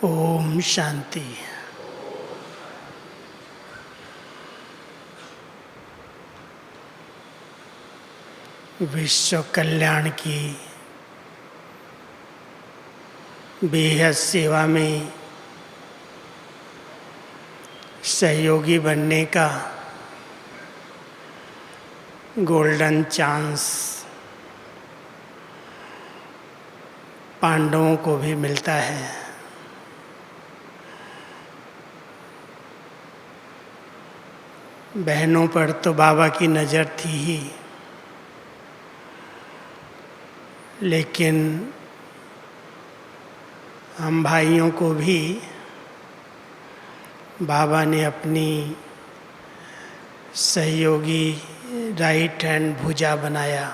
ओम शांति। विश्व कल्याण की बेहद सेवा में सहयोगी बनने का गोल्डन चांस पांडवों को भी मिलता है। बहनों पर तो बाबा की नज़र थी ही, लेकिन हम भाइयों को भी बाबा ने अपनी सहयोगी राइट हैंड भुजा बनाया।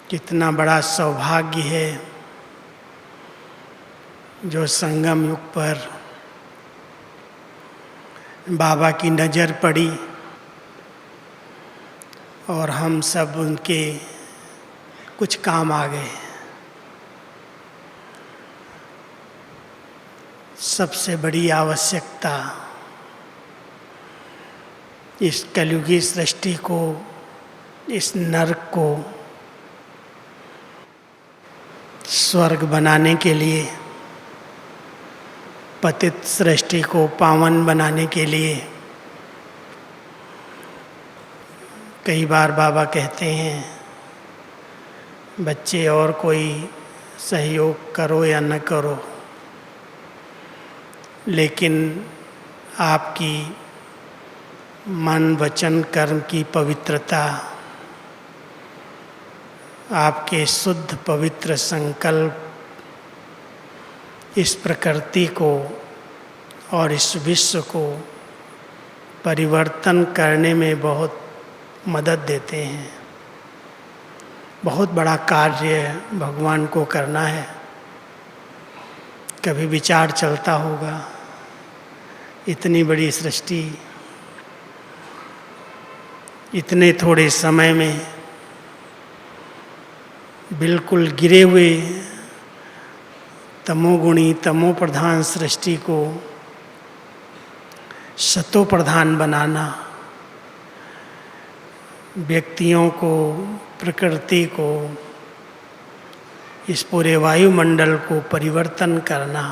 कितना बड़ा सौभाग्य है जो संगम युग पर बाबा की नज़र पड़ी और हम सब उनके कुछ काम आ गए। सबसे बड़ी आवश्यकता इस कलयुगी सृष्टि को, इस नरक को स्वर्ग बनाने के लिए, पतित सृष्टि को पावन बनाने के लिए, कई बार बाबा कहते हैं बच्चे और कोई सहयोग करो या न करो, लेकिन आपकी मन वचन कर्म की पवित्रता, आपके शुद्ध पवित्र संकल्प इस प्रकृति को और इस विश्व को परिवर्तन करने में बहुत मदद देते हैं। बहुत बड़ा कार्य भगवान को करना है। कभी विचार चलता होगा, इतनी बड़ी सृष्टि इतने थोड़े समय में बिल्कुल गिरे हुए तमोगुणी तमो प्रधान सृष्टि को सतो प्रधान बनाना, व्यक्तियों को, प्रकृति को, इस पूरे वायुमंडल को परिवर्तन करना,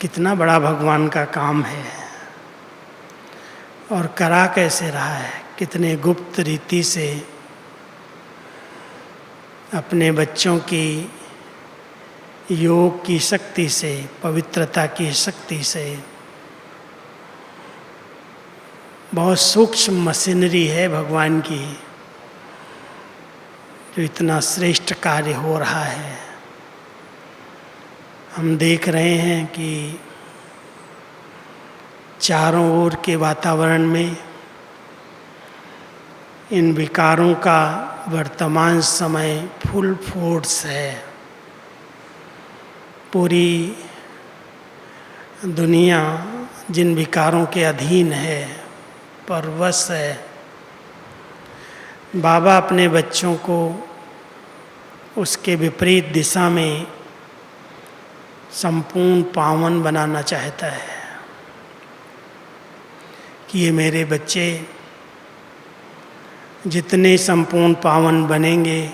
कितना बड़ा भगवान का काम है। और करा कैसे रहा है, कितने गुप्त रीति से अपने बच्चों की योग की शक्ति से, पवित्रता की शक्ति से। बहुत सूक्ष्म मशीनरी है भगवान की, जो इतना श्रेष्ठ कार्य हो रहा है। हम देख रहे हैं कि चारों ओर के वातावरण में इन विकारों का वर्तमान समय फुल फोर्स है। पूरी दुनिया जिन विकारों के अधीन है, परवश है। बाबा अपने बच्चों को उसके विपरीत दिशा में संपूर्ण पावन बनाना चाहता है कि ये मेरे बच्चे जितने संपूर्ण पावन बनेंगे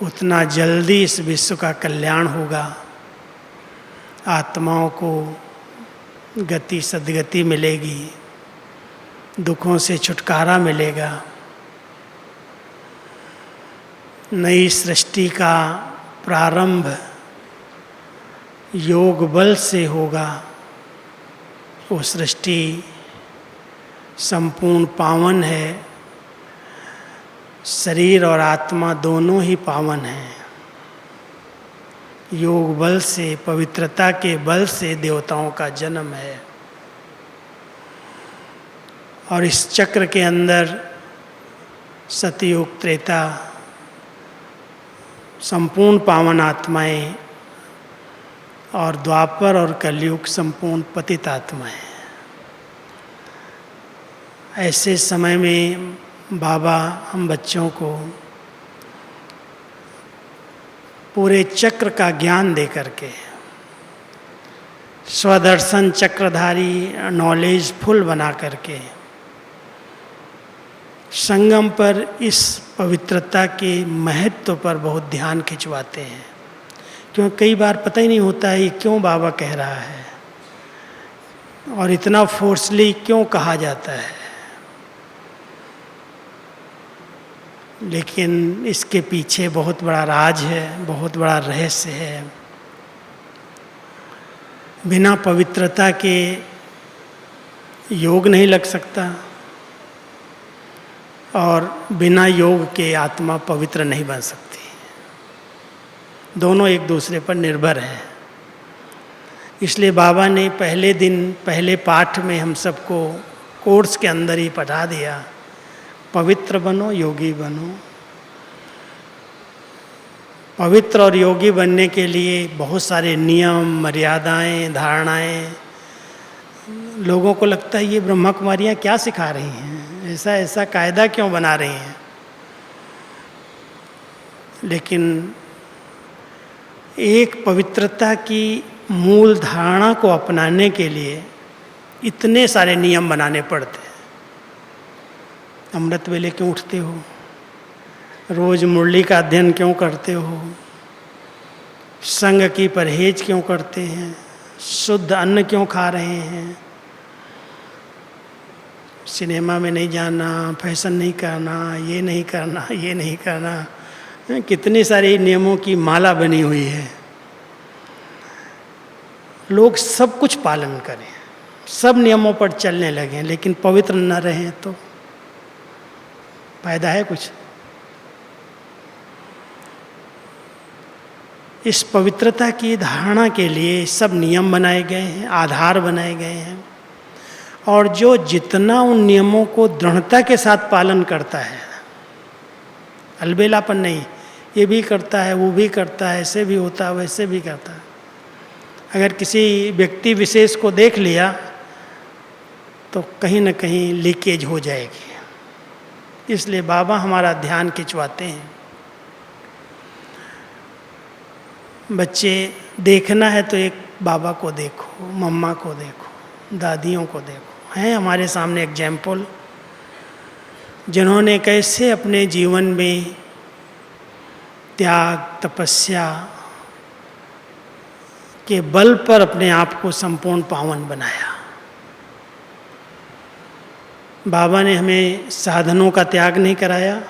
उतना जल्दी इस विश्व का कल्याण होगा। आत्माओं को गति सद्गति मिलेगी, दुखों से छुटकारा मिलेगा, नई सृष्टि का प्रारंभ योग बल से होगा। वो सृष्टि संपूर्ण पावन है, शरीर और आत्मा दोनों ही पावन हैं। योग बल से, पवित्रता के बल से देवताओं का जन्म है। और इस चक्र के अंदर सतयुग, त्रेता, संपूर्ण पावन आत्माएं और द्वापर और कलयुग संपूर्ण पतित आत्माएं। ऐसे समय में बाबा हम बच्चों को पूरे चक्र का ज्ञान दे करके, स्वदर्शन चक्रधारी नॉलेज फुल बना करके संगम पर इस पवित्रता के महत्व पर बहुत ध्यान खिंचवाते हैं। क्योंकि कई बार पता ही नहीं होता है क्यों बाबा कह रहा है और इतना फोर्सली क्यों कहा जाता है, लेकिन इसके पीछे बहुत बड़ा राज है, बहुत बड़ा रहस्य है। बिना पवित्रता के योग नहीं लग सकता और बिना योग के आत्मा पवित्र नहीं बन सकती। दोनों एक दूसरे पर निर्भर हैं। इसलिए बाबा ने पहले दिन पहले पाठ में हम सबको कोर्स के अंदर ही पढ़ा दिया, पवित्र बनो, योगी बनो। पवित्र और योगी बनने के लिए बहुत सारे नियम, मर्यादाएं, धारणाएं, लोगों को लगता है ये ब्रह्मा कुमारियाँ क्या सिखा रही हैं, ऐसा ऐसा कायदा क्यों बना रही हैं। लेकिन एक पवित्रता की मूल धारणा को अपनाने के लिए इतने सारे नियम बनाने पड़ते हैं। अमृत वेले क्यों उठते हो, रोज मुरली का अध्ययन क्यों करते हो, संग की परहेज क्यों करते हैं, शुद्ध अन्न क्यों खा रहे हैं, सिनेमा में नहीं जाना, फैशन नहीं करना, ये नहीं करना, ये नहीं करना। कितने सारे नियमों की माला बनी हुई है। लोग सब कुछ पालन करें, सब नियमों पर चलने लगे, लेकिन पवित्र न रहें तो फायदा है कुछ। इस पवित्रता की धारणा के लिए सब नियम बनाए गए हैं, आधार बनाए गए हैं। और जो जितना उन नियमों को दृढ़ता के साथ पालन करता है, अलबेलापन नहीं, ये भी करता है, वो भी करता है, ऐसे भी होता है, वैसे भी करता है। अगर किसी व्यक्ति विशेष को देख लिया तो कहीं न कहीं लीकेज हो जाएगी। इसलिए बाबा हमारा ध्यान खिंचवाते हैं। बच्चे देखना है तो एक बाबा को देखो, मम्मा को देखो, दादियों को देखो। हैं हमारे सामने एग्जाम्पल, जिन्होंने कैसे अपने जीवन में त्याग, तपस्या के बल पर अपने आप को संपूर्ण पावन बनाया। बाबा ने हमें साधनों का त्याग नहीं कराया,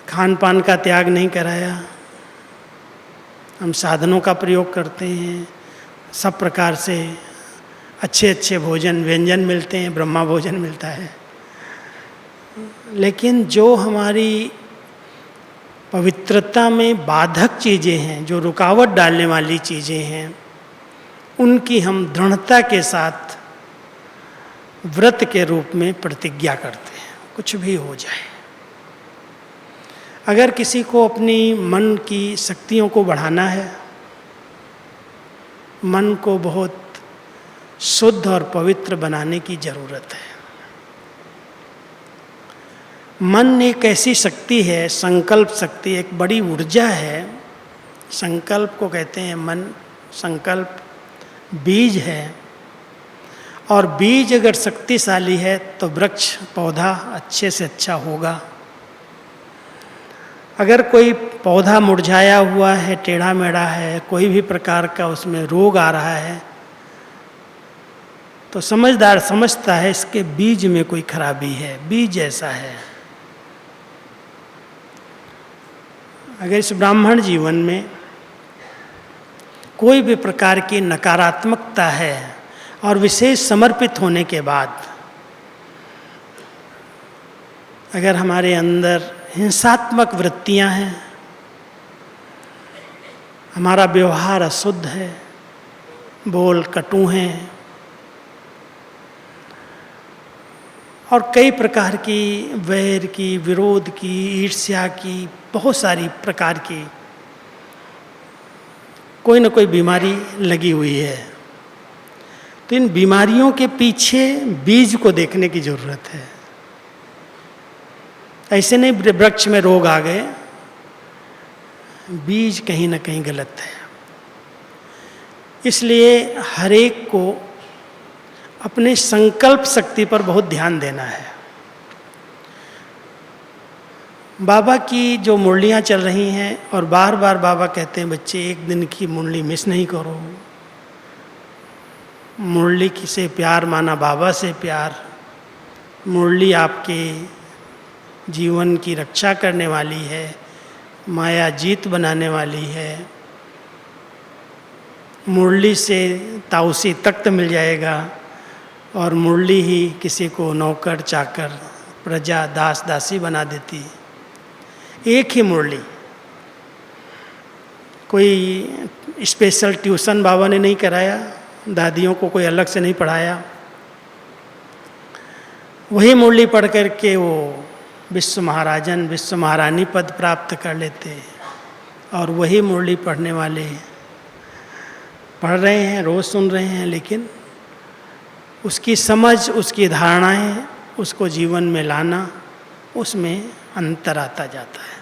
खान पान का त्याग नहीं कराया। हम साधनों का प्रयोग करते हैं, सब प्रकार से अच्छे अच्छे भोजन व्यंजन मिलते हैं, ब्रह्मा भोजन मिलता है। लेकिन जो हमारी पवित्रता में बाधक चीज़ें हैं, जो रुकावट डालने वाली चीज़ें हैं, उनकी हम दृढ़ता के साथ व्रत के रूप में प्रतिज्ञा करते हैं, कुछ भी हो जाए। अगर किसी को अपनी मन की शक्तियों को बढ़ाना है, मन को बहुत शुद्ध और पवित्र बनाने की जरूरत है। मन एक ऐसी शक्ति है, संकल्प शक्ति एक बड़ी ऊर्जा है। संकल्प को कहते हैं मन, संकल्प बीज है। और बीज अगर शक्तिशाली है तो वृक्ष पौधा अच्छे से अच्छा होगा। अगर कोई पौधा मुरझाया हुआ है, टेढ़ा मेढ़ा है, कोई भी प्रकार का उसमें रोग आ रहा है, तो समझदार समझता है इसके बीज में कोई खराबी है, बीज ऐसा है। अगर इस ब्राह्मण जीवन में कोई भी प्रकार की नकारात्मकता है और विशेष समर्पित होने के बाद अगर हमारे अंदर हिंसात्मक वृत्तियां हैं, हमारा व्यवहार अशुद्ध है, बोल कटु हैं और कई प्रकार की वैर की, विरोध की, ईर्ष्या की, बहुत सारी प्रकार की कोई न कोई बीमारी लगी हुई है, तो इन बीमारियों के पीछे बीज को देखने की जरूरत है। ऐसे नहीं वृक्ष में रोग आ गए, बीज कहीं ना कहीं गलत है। इसलिए हर एक को अपने संकल्प शक्ति पर बहुत ध्यान देना है। बाबा की जो मुरलियाँ चल रही हैं, और बार बार बाबा कहते हैं बच्चे एक दिन की मुरली मिस नहीं करो। मुरली से प्यार माना बाबा से प्यार। मुरली आपके जीवन की रक्षा करने वाली है, माया जीत बनाने वाली है। मुरली से ताउसी तख्त मिल जाएगा, और मुरली ही किसी को नौकर चाकर प्रजा दास दासी बना देती है। एक ही मुरली, कोई स्पेशल ट्यूशन बाबा ने नहीं कराया, दादियों को कोई अलग से नहीं पढ़ाया। वही मुरली पढ़ कर के वो विश्व महाराजन विश्व महारानी पद प्राप्त कर लेते। और वही मुरली पढ़ने वाले पढ़ रहे हैं, रोज़ सुन रहे हैं, लेकिन उसकी समझ, उसकी धारणाएं, उसको जीवन में लाना, उसमें अंतर आता जाता है।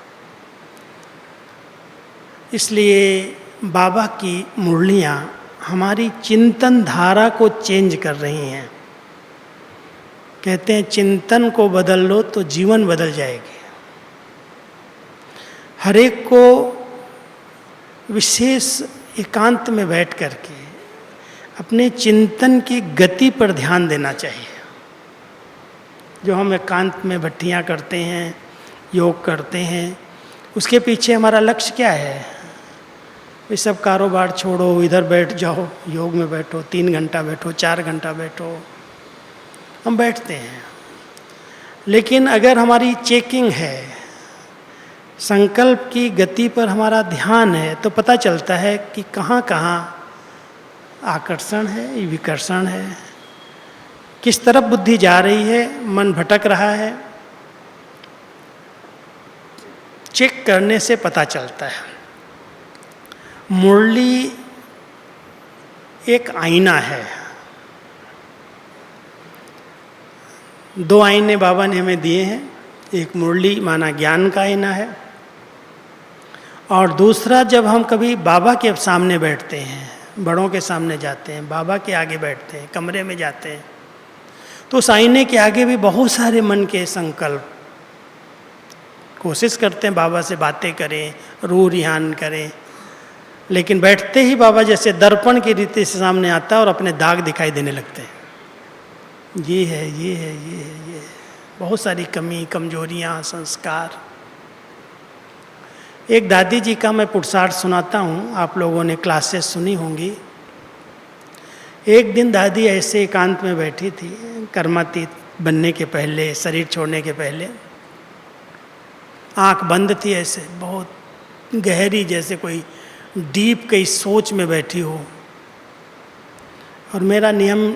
इसलिए बाबा की मुरलियाँ हमारी चिंतन धारा को चेंज कर रही हैं। कहते हैं चिंतन को बदल लो तो जीवन बदल जाएगी। हर एक को विशेष एकांत में बैठ करके अपने चिंतन की गति पर ध्यान देना चाहिए। जो हम एकांत में भट्टियाँ करते हैं, योग करते हैं, उसके पीछे हमारा लक्ष्य क्या है? ये सब कारोबार छोड़ो, इधर बैठ जाओ, योग में बैठो, 3 घंटा बैठो, 4 घंटा बैठो। हम बैठते हैं, लेकिन अगर हमारी चेकिंग है, संकल्प की गति पर हमारा ध्यान है, तो पता चलता है कि कहाँ कहाँ आकर्षण है, विकर्षण है, किस तरफ बुद्धि जा रही है, मन भटक रहा है। चेक करने से पता चलता है। मुरली एक आईना है। 2 आईने बाबा ने हमें दिए हैं। एक मुरली माना ज्ञान का आईना है, और दूसरा जब हम कभी बाबा के सामने बैठते हैं, बड़ों के सामने जाते हैं, बाबा के आगे बैठते हैं, कमरे में जाते हैं, तो उस आईने के आगे भी बहुत सारे मन के संकल्प, कोशिश करते हैं बाबा से बातें करें, रूह रिहान करें, लेकिन बैठते ही बाबा जैसे दर्पण की रीति से सामने आता है और अपने दाग दिखाई देने लगते हैं। ये है, ये है, ये है, ये है। बहुत सारी कमी, कमजोरियाँ, संस्कार। एक दादी जी का मैं पुरुषार्थ सुनाता हूँ, आप लोगों ने क्लासेस सुनी होंगी। एक दिन दादी ऐसे एकांत में बैठी थी, कर्मातीत बनने के पहले, शरीर छोड़ने के पहले। आँख बंद थी, ऐसे बहुत गहरी, जैसे कोई डीप कई सोच में बैठी हो। और मेरा नियम,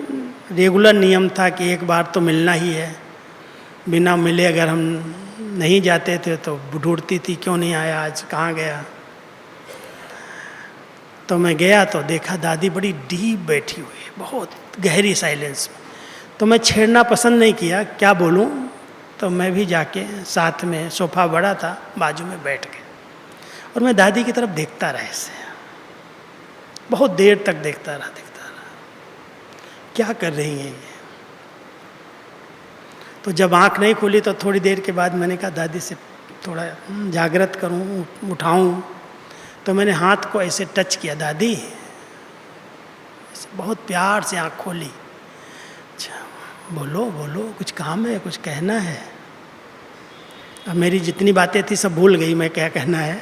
रेगुलर नियम था कि एक बार तो मिलना ही है। बिना मिले अगर हम नहीं जाते थे तो ढूंढती थी, क्यों नहीं आया आज, कहाँ गया। तो मैं गया तो देखा दादी बड़ी डीप बैठी हुई है, बहुत गहरी साइलेंस में। तो मैं छेड़ना पसंद नहीं किया, क्या बोलूं। तो मैं भी जाके साथ में, सोफा बड़ा था, बाजू में बैठ गया, और मैं दादी की तरफ देखता रहा। ऐसे बहुत देर तक देखता रहा, क्या कर रही हैं ये। तो जब आंख नहीं खुली तो थोड़ी देर के बाद मैंने कहा दादी से थोड़ा जागृत करूं, उठाऊं। तो मैंने हाथ को ऐसे टच किया, दादी, बहुत प्यार से आंख खोली। अच्छा, बोलो बोलो, कुछ काम है, कुछ कहना है। अब मेरी जितनी बातें थी सब भूल गई, मैं क्या कहना है।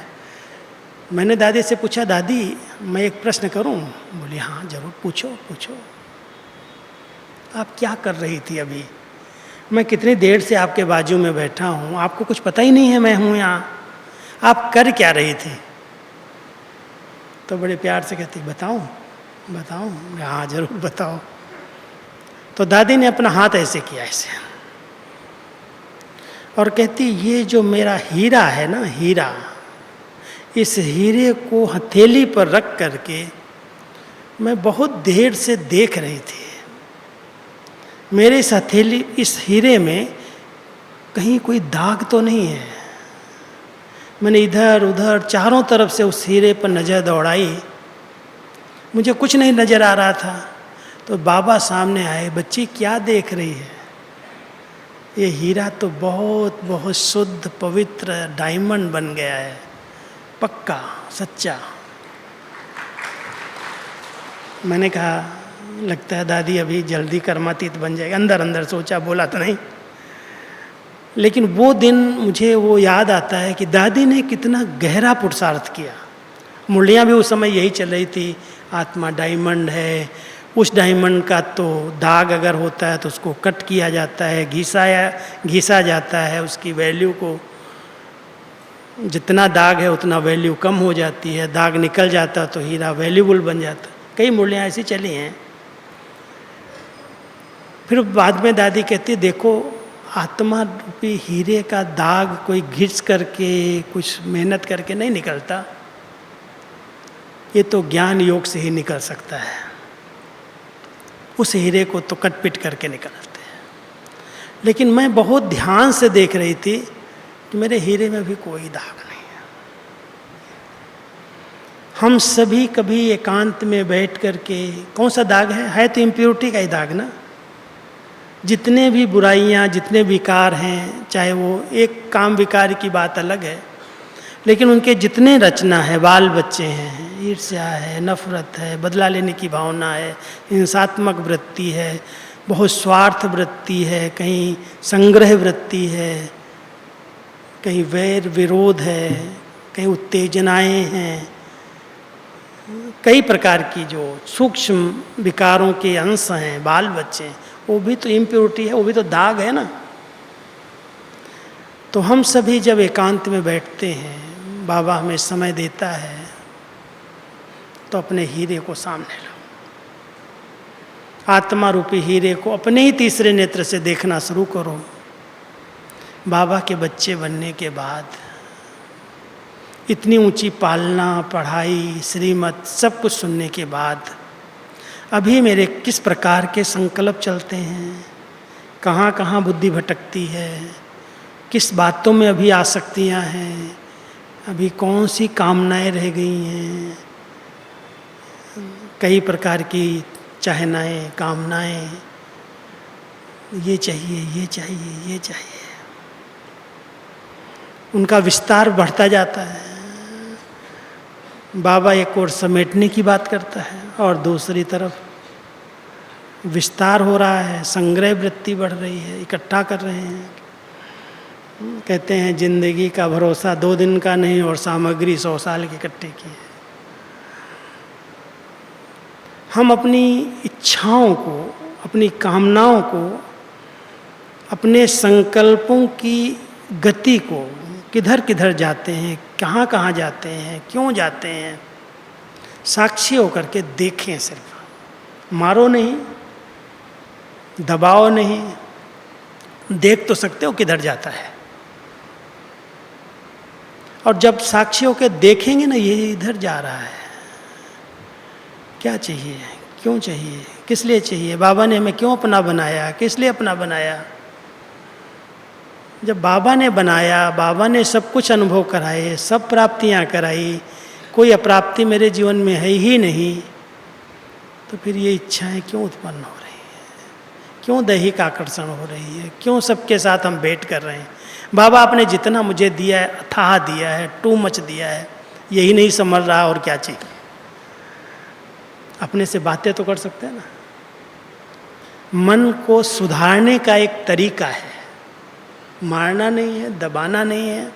मैंने दादी से पूछा, दादी मैं एक प्रश्न करूं? बोली हाँ जरूर, पूछो पूछो। आप क्या कर रही थी अभी? मैं कितनी देर से आपके बाजू में बैठा हूँ, आपको कुछ पता ही नहीं है मैं हूँ यहाँ। आप कर क्या रही थी? तो बड़े प्यार से कहती, बताऊँ बताऊँ? हाँ जरूर बताओ। तो दादी ने अपना हाथ ऐसे किया, ऐसे, और कहती, ये जो मेरा हीरा है ना, हीरा, इस हीरे को हथेली पर रख करके मैं बहुत देर से देख रही थी। मेरे इस हथेली, इस हीरे में कहीं कोई दाग तो नहीं है, मैंने इधर उधर चारों तरफ से उस हीरे पर नज़र दौड़ाई, मुझे कुछ नहीं नज़र आ रहा था। तो बाबा सामने आए, बच्ची क्या देख रही है? ये हीरा तो बहुत बहुत शुद्ध पवित्र डायमंड बन गया है, पक्का सच्चा। मैंने कहा लगता है दादी अभी जल्दी कर्मातीत बन जाएगा, अंदर अंदर सोचा, बोला तो नहीं। लेकिन वो दिन मुझे वो याद आता है कि दादी ने कितना गहरा पुरुषार्थ किया। मुरलियाँ भी उस समय यही चल रही थी, आत्मा डायमंड है, उस डायमंड का तो दाग अगर होता है तो उसको कट किया जाता है, घिसा जाता है, उसकी वैल्यू को, जितना दाग है उतना वैल्यू कम हो जाती है, दाग निकल जाता तो हीरा वैल्यूबल बन जाता। कई मुरलियाँ ऐसी चली हैं। फिर बाद में दादी कहती देखो आत्मा रूपी हीरे का दाग कोई घिस करके कुछ मेहनत करके नहीं निकलता, ये तो ज्ञान योग से ही निकल सकता है। उस हीरे को तो कट-पिट करके निकालते हैं। लेकिन मैं बहुत ध्यान से देख रही थी कि मेरे हीरे में भी कोई दाग नहीं है। हम सभी कभी एकांत में बैठ करके, कौन सा दाग है तो इम्प्योरिटी का ही दाग ना। जितने भी बुराइयाँ, जितने विकार हैं, चाहे वो एक काम विकार की बात अलग है, लेकिन उनके जितने रचना है, बाल बच्चे हैं, ईर्ष्या है, नफरत है, बदला लेने की भावना है, हिंसात्मक वृत्ति है, बहुत स्वार्थ वृत्ति है, कहीं संग्रह वृत्ति है, कहीं वैर विरोध है, कहीं उत्तेजनाएं हैं, कई प्रकार की जो सूक्ष्म विकारों के अंश हैं, बाल बच्चे, वो भी तो इम्प्योरिटी है, वो भी तो दाग है ना। तो हम सभी जब एकांत में बैठते हैं, बाबा हमें समय देता है, तो अपने हीरे को सामने लो, आत्मा रूपी हीरे को अपने ही तीसरे नेत्र से देखना शुरू करो। बाबा के बच्चे बनने के बाद इतनी ऊंची पालना, पढ़ाई, श्रीमत सब कुछ सुनने के बाद अभी मेरे किस प्रकार के संकल्प चलते हैं, कहाँ कहाँ बुद्धि भटकती है, किस बातों में अभी आसक्तियाँ हैं, अभी कौन सी कामनाएं रह गई हैं, कई प्रकार की चाहनाएं, कामनाएं, ये चाहिए, ये चाहिए, ये चाहिए, उनका विस्तार बढ़ता जाता है। बाबा एक ओर समेटने की बात करता है और दूसरी तरफ विस्तार हो रहा है, संग्रह वृत्ति बढ़ रही है, इकट्ठा कर रहे हैं। कहते हैं जिंदगी का भरोसा 2 दिन का नहीं और सामग्री 100 साल की इकट्ठे की है। हम अपनी इच्छाओं को, अपनी कामनाओं को, अपने संकल्पों की गति को किधर किधर जाते हैं, कहाँ कहाँ जाते हैं, क्यों जाते हैं, साक्षी होकर के देखें। सिर्फ मारो नहीं, दबाओ नहीं, देख तो सकते हो किधर जाता है। और जब साक्षी होकर देखेंगे ना, ये इधर जा रहा है, क्या चाहिए, क्यों चाहिए, किस लिए चाहिए, बाबा ने हमें क्यों अपना बनाया, किस लिए अपना बनाया। जब बाबा ने बनाया, बाबा ने सब कुछ अनुभव कराए, सब प्राप्तियां कराई, कोई अप्राप्ति मेरे जीवन में है ही नहीं, तो फिर ये इच्छाएं क्यों उत्पन्न हो रही हैं, क्यों दैहिक आकर्षण हो रही है, क्यों सबके साथ हम भेंट कर रहे हैं। बाबा आपने जितना मुझे दिया है, अथाह दिया है, टू मच दिया है, यही नहीं समझ रहा और क्या चाहिए। अपने से बातें तो कर सकते हैं ना। मन को सुधारने का एक तरीका है, मारना नहीं है, दबाना नहीं है,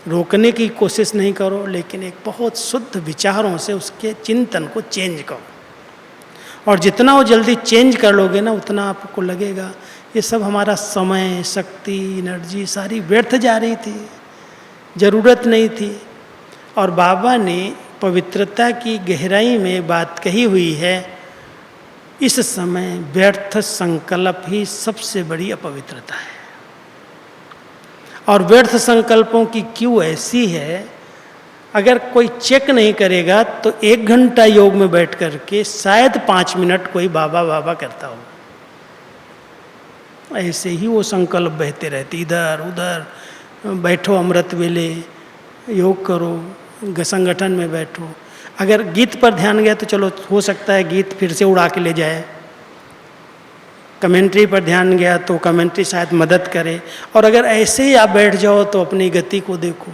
रोकने की कोशिश नहीं करो, लेकिन एक बहुत शुद्ध विचारों से उसके चिंतन को चेंज करो। और जितना वो जल्दी चेंज कर लोगे ना, उतना आपको लगेगा ये सब हमारा समय, शक्ति, एनर्जी सारी व्यर्थ जा रही थी, ज़रूरत नहीं थी। और बाबा ने पवित्रता की गहराई में बात कही हुई है, इस समय व्यर्थ संकल्प ही सबसे बड़ी अपवित्रता है। और व्यर्थ संकल्पों की क्यों ऐसी है, अगर कोई चेक नहीं करेगा तो 1 घंटा योग में बैठ करके शायद 5 मिनट कोई बाबा बाबा करता हो, ऐसे ही वो संकल्प बहते रहते, इधर उधर बैठो अमृत वेले, योग करो, संगठन में बैठो। अगर गीत पर ध्यान गया तो चलो हो सकता है गीत फिर से उड़ा के ले जाए, कमेंट्री पर ध्यान गया तो कमेंट्री शायद मदद करे। और अगर ऐसे ही आप बैठ जाओ तो अपनी गति को देखो,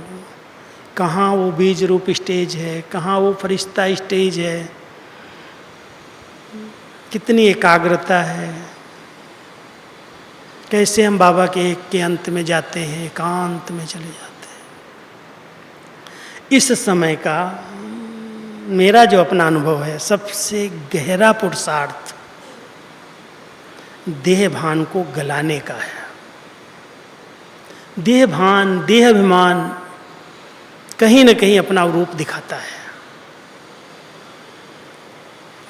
कहाँ वो बीज रूप स्टेज है, कहाँ वो फरिश्ता स्टेज है, कितनी एकाग्रता है, कैसे हम बाबा के अंत में जाते हैं, एकांत में चले जाते हैं। इस समय का मेरा जो अपना अनुभव है, सबसे गहरा पुरुषार्थ देह भान को गलाने का है। देह भान, देह अभिमान कहीं न कहीं अपना रूप दिखाता है,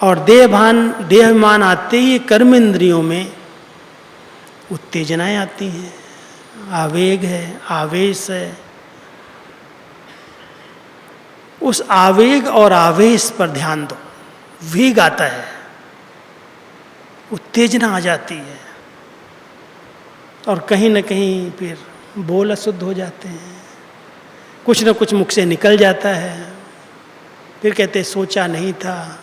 और देह भान, देह अभिमान आते ही कर्म इंद्रियों में उत्तेजनाएं आती हैं, आवेग है, आवेश है। उस आवेग और आवेश पर ध्यान दो, वेग आता है, उत्तेजना आ जाती है, और कहीं न कहीं फिर बोल अशुद्ध हो जाते हैं, कुछ न कुछ मुख से निकल जाता है, फिर कहते सोचा नहीं था,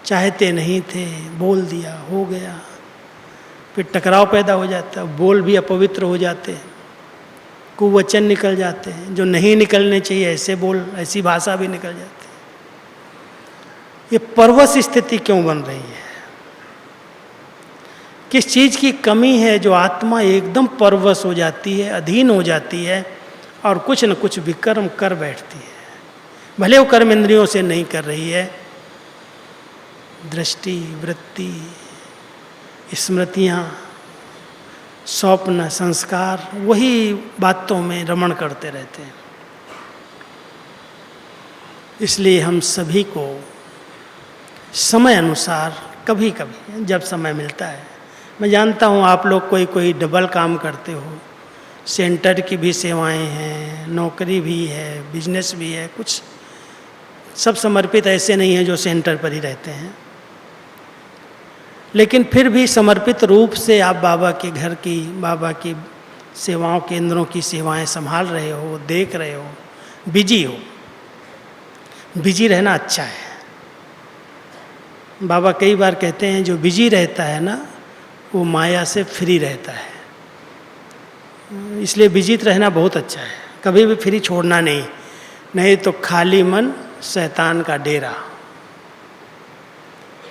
चाहते नहीं थे, बोल दिया, हो गया, फिर टकराव पैदा हो जाता है, बोल भी अपवित्र हो जाते हैं, कुवचन निकल जाते हैं जो नहीं निकलने चाहिए, ऐसे बोल, ऐसी भाषा भी निकल जाती है। ये परवश स्थिति क्यों बन रही है? किस चीज़ की कमी है जो आत्मा एकदम परवश हो जाती है, अधीन हो जाती है, और कुछ न कुछ विकर्म कर बैठती है। भले वो कर्म इंद्रियों से नहीं कर रही है, दृष्टि, वृत्ति, स्मृतियाँ, स्वप्न, संस्कार वही बातों में रमण करते रहते हैं। इसलिए हम सभी को समय अनुसार कभी कभी जब समय मिलता है, मैं जानता हूँ आप लोग कोई डबल काम करते हो, सेंटर की भी सेवाएं हैं, नौकरी भी है, बिजनेस भी है, कुछ सब समर्पित ऐसे नहीं हैं जो सेंटर पर ही रहते हैं, लेकिन फिर भी समर्पित रूप से आप बाबा के घर की, बाबा की सेवाओं, केंद्रों की सेवाएं संभाल रहे हो, देख रहे हो, बिजी हो। बिजी रहना अच्छा है। बाबा कई बार कहते हैं जो बिजी रहता है ना, वो माया से फ्री रहता है। इसलिए बिजी रहना बहुत अच्छा है, कभी भी फ्री छोड़ना नहीं, नहीं तो खाली मन शैतान का डेरा।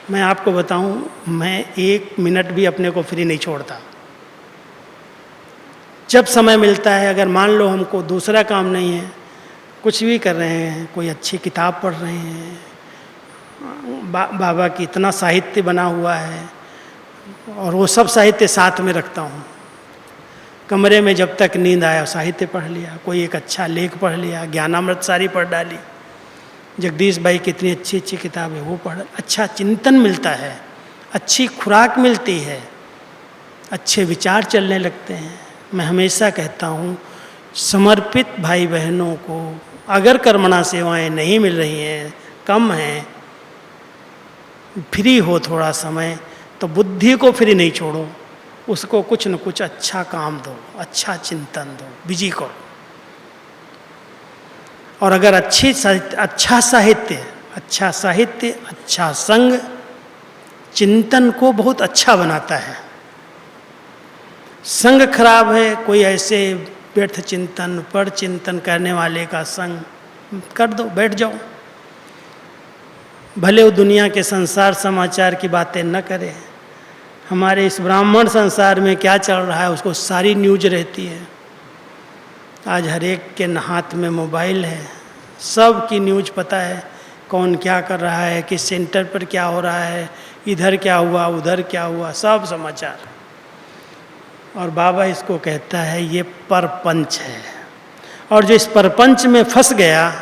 मैं आपको बताऊं, मैं 1 मिनट भी अपने को फ्री नहीं छोड़ता। जब समय मिलता है, अगर मान लो हमको दूसरा काम नहीं है, कुछ भी कर रहे हैं, कोई अच्छी किताब पढ़ रहे हैं, बाबा की इतना साहित्य बना हुआ है, और वो सब साहित्य साथ में रखता हूँ। कमरे में जब तक नींद आया साहित्य पढ़ लिया, कोई एक अच्छा लेख पढ़ लिया, ज्ञानामृत सारी पढ़ डाली, जगदीश भाई की इतनी अच्छी अच्छी किताब है वो पढ़, अच्छा चिंतन मिलता है, अच्छी खुराक मिलती है, अच्छे विचार चलने लगते हैं। मैं हमेशा कहता हूँ, समर्पित भाई बहनों को अगर कर्मणा सेवाएं नहीं मिल रही हैं, कम हैं, फ्री हो थोड़ा समय, तो बुद्धि को फ्री नहीं छोड़ो, उसको कुछ न कुछ अच्छा काम दो, अच्छा चिंतन दो, बिजी करो। और अगर अच्छा साहित्य, अच्छा संग चिंतन को बहुत अच्छा बनाता है। संग खराब है, कोई ऐसे व्यर्थ चिंतन, पर चिंतन करने वाले का संग कर दो, बैठ जाओ, भले वो दुनिया के संसार समाचार की बातें न करे। हमारे इस ब्राह्मण संसार में क्या चल रहा है उसको सारी न्यूज रहती है। आज हर एक के हाथ में मोबाइल है, सब की न्यूज पता है, कौन क्या कर रहा है, किस सेंटर पर क्या हो रहा है, इधर क्या हुआ, उधर क्या हुआ, सब समाचार। और बाबा इसको कहता है ये परपंच है, और जो इस परपंच में फंस गया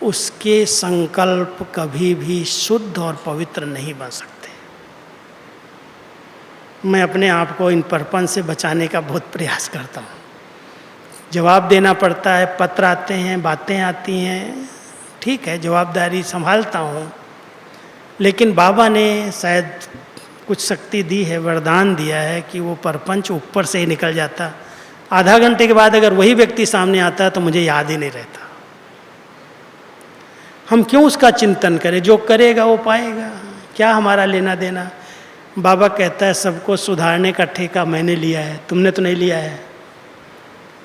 उसके संकल्प कभी भी शुद्ध और पवित्र नहीं बन सकते। मैं अपने आप को इन परपंच से बचाने का बहुत प्रयास करता हूँ। जवाब देना पड़ता है, पत्र आते हैं, बातें आती हैं, ठीक है, जवाबदारी संभालता हूँ, लेकिन बाबा ने शायद कुछ शक्ति दी है, वरदान दिया है कि वो परपंच ऊपर से ही निकल जाता। आधा घंटे के बाद अगर वही व्यक्ति सामने आता है तो मुझे याद ही नहीं रहता। हम क्यों उसका चिंतन करें? जो करेगा वो पाएगा, क्या हमारा लेना देना। बाबा कहता है सबको सुधारने का ठेका मैंने लिया है, तुमने तो नहीं लिया है।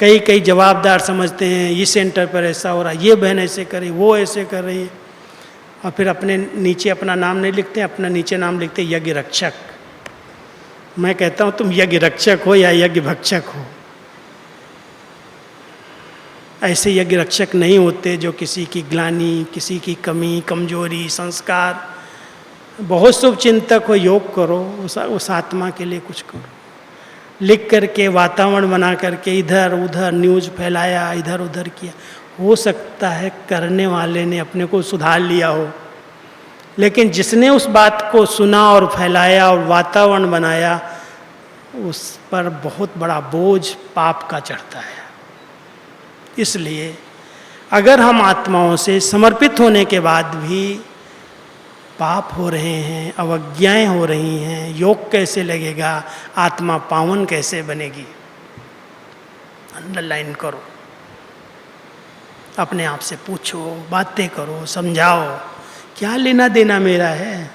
कई जवाबदार समझते हैं ये सेंटर पर ऐसा हो रहा है, ये बहन ऐसे कर रही, वो ऐसे कर रही है, और फिर अपने नीचे अपना नाम नहीं लिखते, अपना नीचे नाम लिखते यज्ञ रक्षक। मैं कहता हूँ तुम यज्ञ रक्षक हो या यज्ञ भक्षक हो। ऐसे यज्ञ रक्षक नहीं होते जो किसी की ग्लानि, किसी की कमी, कमजोरी, संस्कार। बहुत शुभ चिंतक हो, योग करो, उस आत्मा के लिए कुछ करो। लिख करके वातावरण बना करके इधर उधर न्यूज़ फैलाया, इधर उधर किया, हो सकता है करने वाले ने अपने को सुधार लिया हो, लेकिन जिसने उस बात को सुना और फैलाया और वातावरण बनाया, उस पर बहुत बड़ा बोझ पाप का चढ़ता है। इसलिए अगर हम आत्माओं से समर्पित होने के बाद भी पाप हो रहे हैं, अवज्ञाएं हो रही हैं, योग कैसे लगेगा, आत्मा पावन कैसे बनेगी? अंडरलाइन करो, अपने आप से पूछो, बातें करो, समझाओ, क्या लेना देना मेरा है?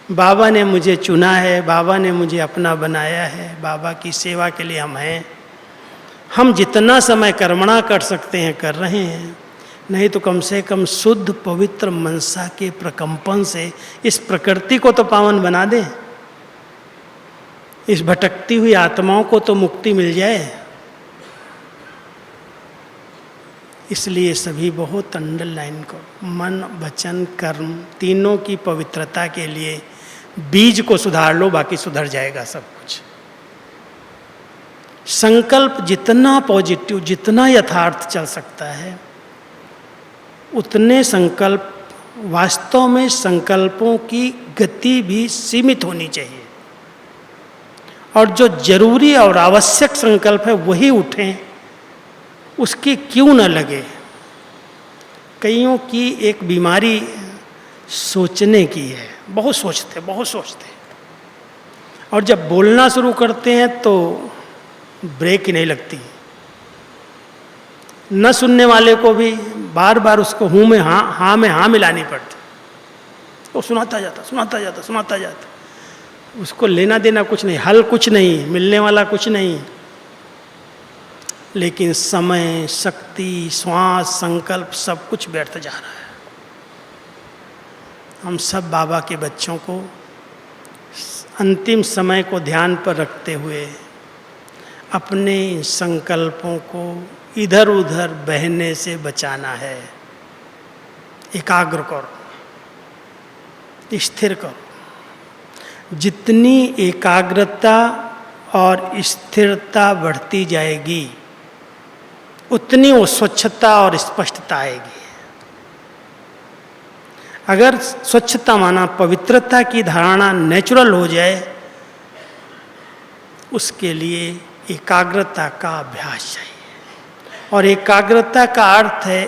बाबा ने मुझे चुना है, बाबा ने मुझे अपना बनाया है, बाबा की सेवा के लिए हम हैं। हम जितना समय कर्मणा कर सकते हैं कर रहे हैं, नहीं तो कम से कम शुद्ध पवित्र मनसा के प्रकंपन से इस प्रकृति को तो पावन बना दें, इस भटकती हुई आत्माओं को तो मुक्ति मिल जाए। इसलिए सभी बहुत अंडरलाइन करो, मन वचन कर्म तीनों की पवित्रता के लिए बीज को सुधार लो, बाकी सुधर जाएगा सब कुछ। संकल्प जितना पॉजिटिव, जितना यथार्थ चल सकता है, उतने संकल्प, वास्तव में संकल्पों की गति भी सीमित होनी चाहिए, और जो जरूरी और आवश्यक संकल्प है वही उठें, उसकी क्यों न लगे। कईयों की एक बीमारी सोचने की है, बहुत सोचते, और जब बोलना शुरू करते हैं तो ब्रेक ही नहीं लगती। न सुनने वाले को भी बार बार उसको हूँ में हाँ में हाँ मिलानी पड़ती, वो सुनाता जाता, उसको लेना देना कुछ नहीं, हल कुछ नहीं, मिलने वाला कुछ नहीं। लेकिन समय, शक्ति, श्वास, संकल्प सब कुछ व्यर्थ जा रहा है। हम सब बाबा के बच्चों को अंतिम समय को ध्यान पर रखते हुए अपने संकल्पों को इधर उधर बहने से बचाना है। एकाग्र करो, स्थिर करो। जितनी एकाग्रता और स्थिरता बढ़ती जाएगी, उतनी वो स्वच्छता और स्पष्टता आएगी। अगर स्वच्छता माना पवित्रता की धारणा नेचुरल हो जाए, उसके लिए एकाग्रता का अभ्यास चाहिए। और एकाग्रता का अर्थ है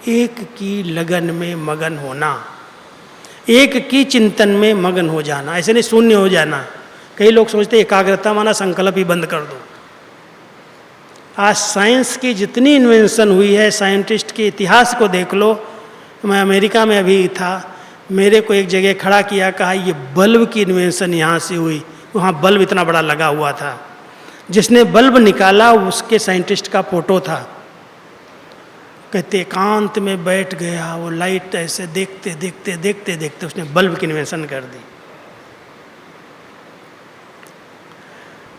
एक की लगन में मगन होना, एक की चिंतन में मगन हो जाना, ऐसे नहीं शून्य हो जाना। कई लोग सोचते एकाग्रता माना संकल्प ही बंद कर दो। आज साइंस की जितनी इन्वेंशन हुई है, साइंटिस्ट के इतिहास को देख लो। मैं अमेरिका में अभी था, मेरे को एक जगह खड़ा किया, कहा ये बल्ब की इन्वेंशन यहाँ से हुई। वहाँ बल्ब इतना बड़ा लगा हुआ था, जिसने बल्ब निकाला उसके साइंटिस्ट का फोटो था। कहते एकांत में बैठ गया, वो लाइट ऐसे देखते देखते देखते देखते उसने बल्ब की इन्वेंशन कर दी।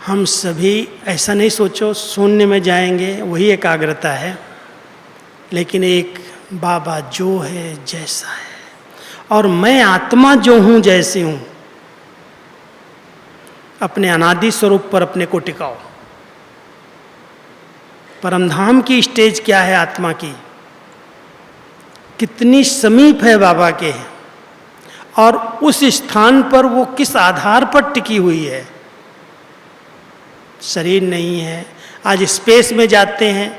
हम सभी ऐसा नहीं सोचो शून्य में जाएंगे, वही एकाग्रता है। लेकिन एक बाबा जो है जैसा है, और मैं आत्मा जो हूँ जैसी हूँ, अपने अनादि स्वरूप पर अपने को टिकाओ। परमधाम की स्टेज क्या है आत्मा की, कितनी समीप है बाबा के, और उस स्थान पर वो किस आधार पर टिकी हुई है। शरीर नहीं है। आज स्पेस में जाते हैं,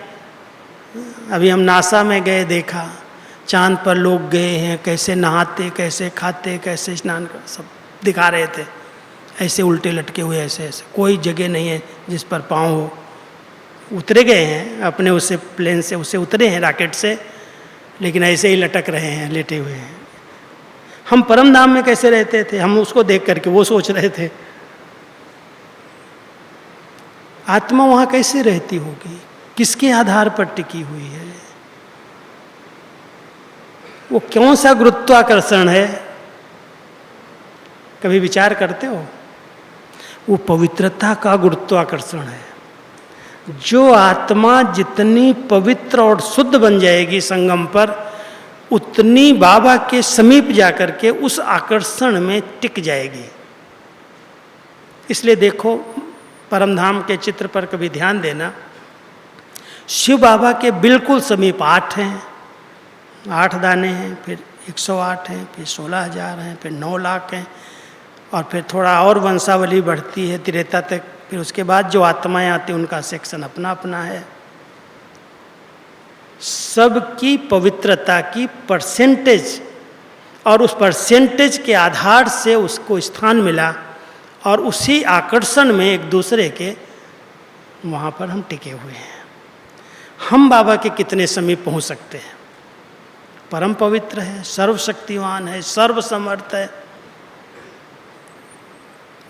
अभी हम नासा में गए, देखा चांद पर लोग गए हैं, कैसे नहाते, कैसे खाते, कैसे स्नान कर, सब दिखा रहे थे। ऐसे उल्टे लटके हुए, ऐसे ऐसे, कोई जगह नहीं है जिस पर पाँव हो। उतरे गए हैं अपने उससे प्लेन से, उससे उतरे हैं रॉकेट से, लेकिन ऐसे ही लटक रहे हैं, लेटे हुए हैं। हम परम धाम में कैसे रहते थे, हम उसको देख करके वो सोच रहे थे। आत्मा वहां कैसे रहती होगी, किसके आधार पर टिकी हुई है, वो कौन सा गुरुत्वाकर्षण है, कभी विचार करते हो? वो पवित्रता का गुरुत्वाकर्षण है। जो आत्मा जितनी पवित्र और शुद्ध बन जाएगी संगम पर, उतनी बाबा के समीप जाकर के उस आकर्षण में टिक जाएगी। इसलिए देखो, परमधाम के चित्र पर कभी ध्यान देना, शिव बाबा के बिल्कुल समीप 8 हैं, 8 दाने हैं, फिर 108 हैं, फिर 16,000 हैं, फिर 9 लाख हैं, और फिर थोड़ा और वंशावली बढ़ती है त्रेता तक। फिर उसके बाद जो आत्माएं आती हैं उनका सेक्शन अपना अपना है। सबकी पवित्रता की परसेंटेज, और उस परसेंटेज के आधार से उसको स्थान मिला, और उसी आकर्षण में एक दूसरे के वहाँ पर हम टिके हुए हैं। हम बाबा के कितने समीप पहुँच सकते हैं? परम पवित्र है, सर्वशक्तिवान है, सर्वसमर्थ है।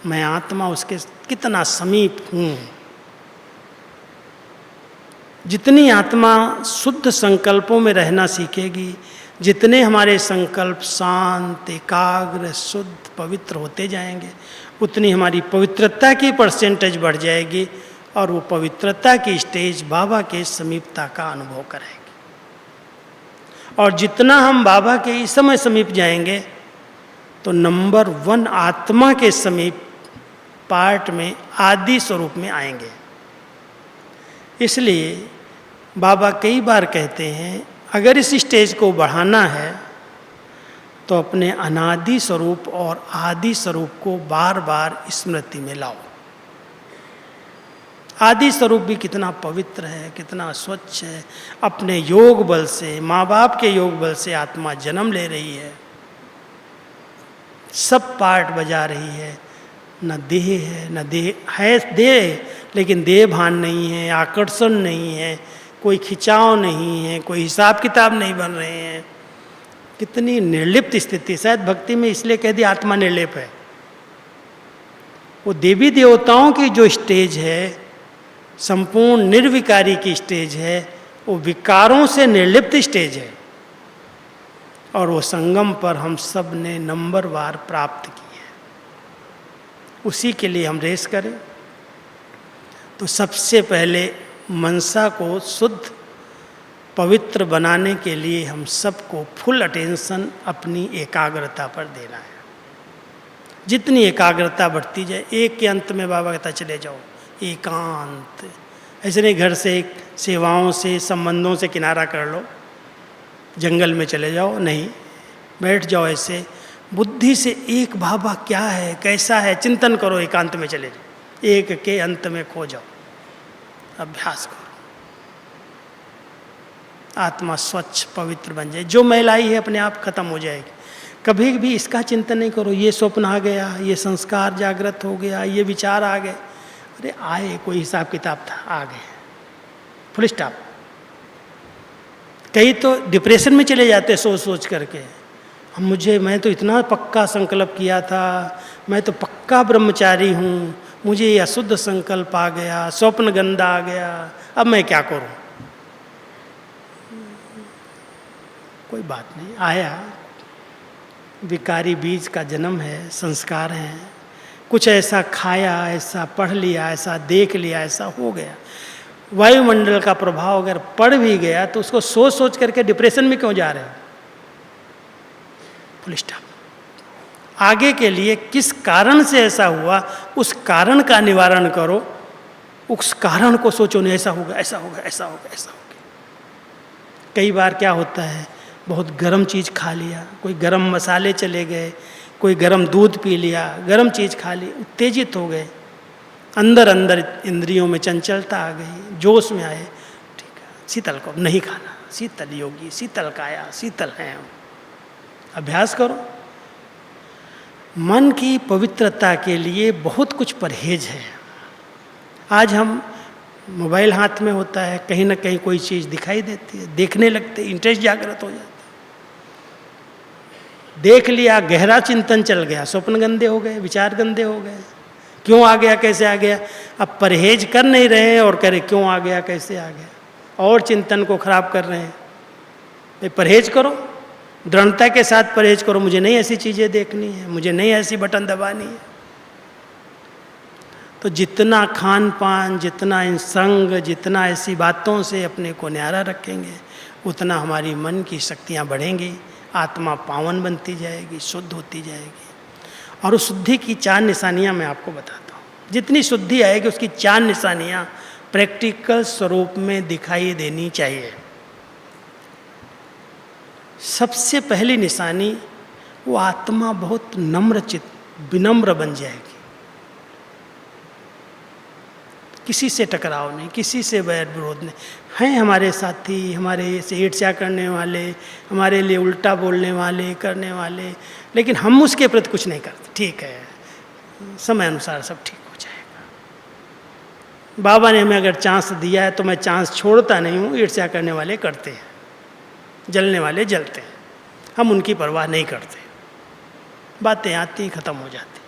मैं आत्मा उसके कितना समीप हूँ। जितनी आत्मा शुद्ध संकल्पों में रहना सीखेगी, जितने हमारे संकल्प शांत, एकाग्र, शुद्ध, पवित्र होते जाएंगे, उतनी हमारी पवित्रता की परसेंटेज बढ़ जाएगी, और वो पवित्रता की स्टेज बाबा के समीपता का अनुभव कराएगी। और जितना हम बाबा के इस समय समीप जाएंगे, तो नंबर 1 आत्मा के समीप पार्ट में आदि स्वरूप में आएंगे। इसलिए बाबा कई बार कहते हैं, अगर इस स्टेज को बढ़ाना है तो अपने अनादि स्वरूप और आदि स्वरूप को बार बार स्मृति में लाओ। आदि स्वरूप भी कितना पवित्र है, कितना स्वच्छ है। अपने योग बल से, माँ बाप के योग बल से आत्मा जन्म ले रही है, सब पार्ट बजा रही है। न देह है, न देह है, देह, लेकिन देह भान नहीं है, आकर्षण नहीं है, कोई खिंचाव नहीं है, कोई हिसाब किताब नहीं बन रहे हैं। कितनी निर्लिप्त स्थिति। शायद भक्ति में इसलिए कह दिया आत्मा निर्लिप है। वो देवी देवताओं की जो स्टेज है, संपूर्ण निर्विकारी की स्टेज है, वो विकारों से निर्लिप्त स्टेज है, और वो संगम पर हम सब ने नंबरवार प्राप्त की है। उसी के लिए हम रेस करें। तो सबसे पहले मनसा को शुद्ध पवित्र बनाने के लिए हम सबको फुल अटेंशन अपनी एकाग्रता पर देना है। जितनी एकाग्रता बढ़ती जाए, एक के अंत में बाबा कहता चले जाओ एकांत। ऐसे नहीं घर से, सेवाओं से, संबंधों से किनारा कर लो, जंगल में चले जाओ, नहीं, बैठ जाओ ऐसे बुद्धि से। एक बाबा क्या है, कैसा है, चिंतन करो, एकांत में चले जाओ, एक के अंत में खो जाओ, अभ्यास करो। आत्मा स्वच्छ पवित्र बन जाए। जो मैलाई है अपने आप खत्म हो जाएगी। कभी भी इसका चिंतन नहीं करो, ये स्वप्न आ गया, ये संस्कार जागृत हो गया, ये विचार आ गए। अरे आए, कोई हिसाब किताब था, आ गए, फुल स्टॉप। कई तो डिप्रेशन में चले जाते सोच सोच करके। मैं तो इतना पक्का संकल्प किया था, मैं तो पक्का ब्रह्मचारी हूँ, मुझे ये अशुद्ध संकल्प आ गया, स्वप्न गंदा आ गया, अब मैं क्या करूँ? कोई बात नहीं, आया, विकारी बीज का जन्म है, संस्कार हैं, कुछ ऐसा खाया, ऐसा पढ़ लिया, ऐसा देख लिया, ऐसा हो गया। वायुमंडल का प्रभाव अगर पड़ भी गया तो उसको सोच सोच करके डिप्रेशन में क्यों जा रहे हो? Full stop. आगे के लिए किस कारण से ऐसा हुआ, उस कारण का निवारण करो। उस कारण को सोचो, नहीं ऐसा होगा, ऐसा होगा, ऐसा होगा, ऐसा होगा। कई बार क्या होता है, बहुत गर्म चीज़ खा लिया, कोई गर्म मसाले चले गए, कोई गर्म दूध पी लिया, गर्म चीज़ खा ली, उत्तेजित हो गए, अंदर अंदर इंद्रियों में चंचलता आ गई, जोश में आए। ठीक है, शीतल को नहीं खाना, शीतल योगी, शीतल काया, शीतल हैं। अभ्यास करो। मन की पवित्रता के लिए बहुत कुछ परहेज है। आज हम मोबाइल हाथ में होता है, कहीं ना कहीं कोई चीज़ दिखाई देती है, देखने लगते, इंटरेस्ट जागृत हो जाता है। देख लिया, गहरा चिंतन चल गया, स्वप्न गंदे हो गए, विचार गंदे हो गए। क्यों आ गया, कैसे आ गया? अब परहेज कर नहीं रहे हैं और कह रहे क्यों आ गया, कैसे आ गया, और चिंतन को खराब कर रहे हैं। भाई परहेज करो, दृढ़ता के साथ परहेज करो, मुझे नहीं ऐसी चीज़ें देखनी है, मुझे नहीं ऐसी बटन दबानी है। तो जितना खान पान, जितना इन संग, जितना ऐसी बातों से अपने को न्यारा रखेंगे, उतना हमारी मन की शक्तियाँ बढ़ेंगी, आत्मा पावन बनती जाएगी, शुद्ध होती जाएगी। और उस शुद्धि की 4 निशानियाँ मैं आपको बताता हूँ। जितनी शुद्धि आएगी उसकी 4 निशानियाँ प्रैक्टिकल स्वरूप में दिखाई देनी चाहिए। सबसे पहली निशानी, वो आत्मा बहुत विनम्र बन जाएगी। किसी से टकराव नहीं, किसी से वैर विरोध नहीं। हैं हमारे साथी, हमारे से ईर्ष्या करने वाले, हमारे लिए उल्टा बोलने वाले, करने वाले, लेकिन हम उसके प्रति कुछ नहीं करते। ठीक है, समय अनुसार सब ठीक हो जाएगा। बाबा ने हमें अगर चांस दिया है तो मैं चांस छोड़ता नहीं हूँ। ईर्ष्या करने वाले करते हैं, जलने वाले जलते हैं, हम उनकी परवाह नहीं करते। बातें आती, खत्म हो जाती।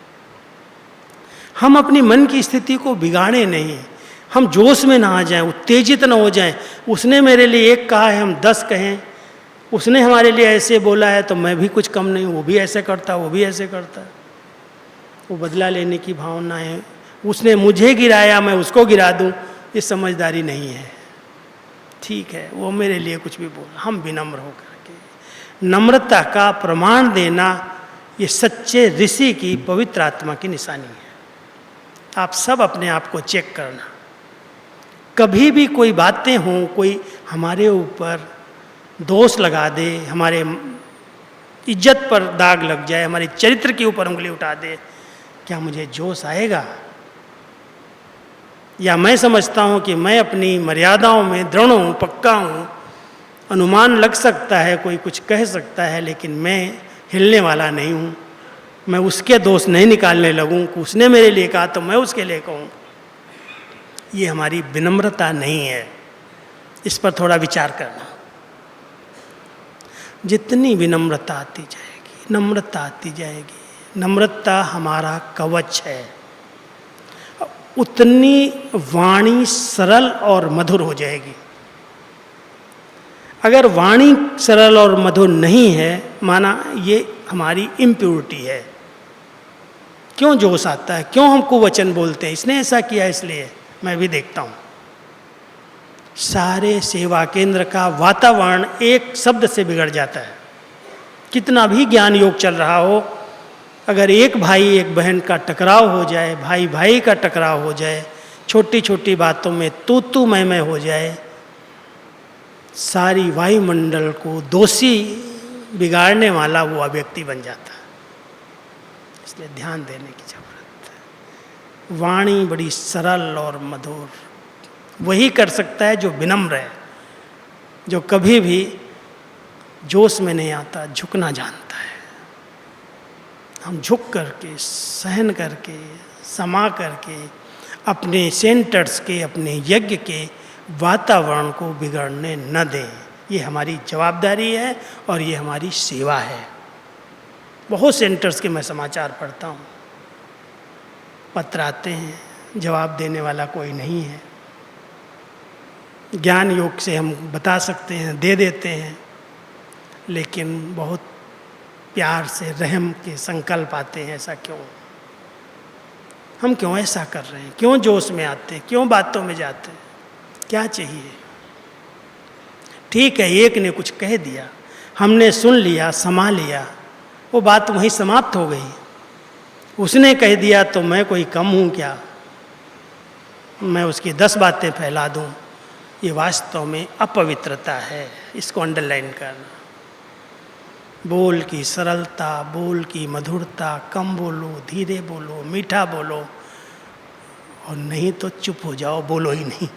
हम अपनी मन की स्थिति को बिगाड़े नहीं, हम जोश में ना आ जाएं, उत्तेजित ना हो जाएं। उसने मेरे लिए 1 कहा है, हम 10 कहें। उसने हमारे लिए ऐसे बोला है तो मैं भी कुछ कम नहीं हूँ, वो भी ऐसे करता, वो भी ऐसे करता। वो बदला लेने की भावना है। उसने मुझे गिराया, मैं उसको गिरा दूँ, ये समझदारी नहीं है। ठीक है, वो मेरे लिए कुछ भी बोला, हम विनम्र होकर के नम्रता का प्रमाण देना, ये सच्चे ऋषि की पवित्र आत्मा की निशानी है। आप सब अपने आप को चेक करना। कभी भी कोई बातें हों, कोई हमारे ऊपर दोष लगा दे, हमारे इज्जत पर दाग लग जाए, हमारे चरित्र के ऊपर उंगली उठा दे, क्या मुझे जोश आएगा? या मैं समझता हूँ कि मैं अपनी मर्यादाओं में दृढ़ हूँ, पक्का हूँ, अनुमान लग सकता है, कोई कुछ कह सकता है, लेकिन मैं हिलने वाला नहीं हूँ। मैं उसके दोष नहीं निकालने लगूँ कि उसने मेरे लिए कहा तो मैं उसके लिए कहूँ। ये हमारी विनम्रता नहीं है। इस पर थोड़ा विचार करना। जितनी विनम्रता आती जाएगी, नम्रता आती जाएगी, नम्रता हमारा कवच है, उतनी वाणी सरल और मधुर हो जाएगी। अगर वाणी सरल और मधुर नहीं है, माना ये हमारी इम्प्योरिटी है। क्यों जोश आता है, क्यों हम कुवचन बोलते हैं? इसने ऐसा किया इसलिए। मैं भी देखता हूँ सारे सेवा केंद्र का वातावरण एक शब्द से बिगड़ जाता है। कितना भी ज्ञान योग चल रहा हो, अगर एक भाई एक बहन का टकराव हो जाए, भाई भाई का टकराव हो जाए, छोटी छोटी बातों में तू मैं हो जाए, सारी वायुमंडल को दोषी बिगाड़ने वाला वो व्यक्ति बन जाता है। इसलिए ध्यान देने की जरूरत है। वाणी बड़ी सरल और मधुर वही कर सकता है जो विनम्र है, जो कभी भी जोश में नहीं आता, झुकना जानता है। हम झुक करके, सहन करके, समा करके अपने सेंटर्स के, अपने यज्ञ के वातावरण को बिगड़ने न दें। ये हमारी जवाबदारी है और ये हमारी सेवा है। बहुत सेंटर्स के मैं समाचार पढ़ता हूँ, पत्र आते हैं, जवाब देने वाला कोई नहीं है। ज्ञान योग से हम बता सकते हैं, दे देते हैं, लेकिन बहुत प्यार से रहम के संकल्प आते हैं। ऐसा क्यों? हम क्यों ऐसा कर रहे हैं? क्यों जोश में आते हैं? क्यों बातों में जाते हैं? क्या चाहिए? ठीक है, एक ने कुछ कह दिया, हमने सुन लिया, समा लिया, वो बात वहीं समाप्त हो गई। उसने कह दिया तो मैं कोई कम हूँ क्या? मैं उसकी 10 बातें फैला दूँ। ये वास्तव में अपवित्रता है। इसको अंडरलाइन करना। बोल की सरलता, बोल की मधुरता, कम बोलो, धीरे बोलो, मीठा बोलो, और नहीं तो चुप हो जाओ, बोलो ही नहीं।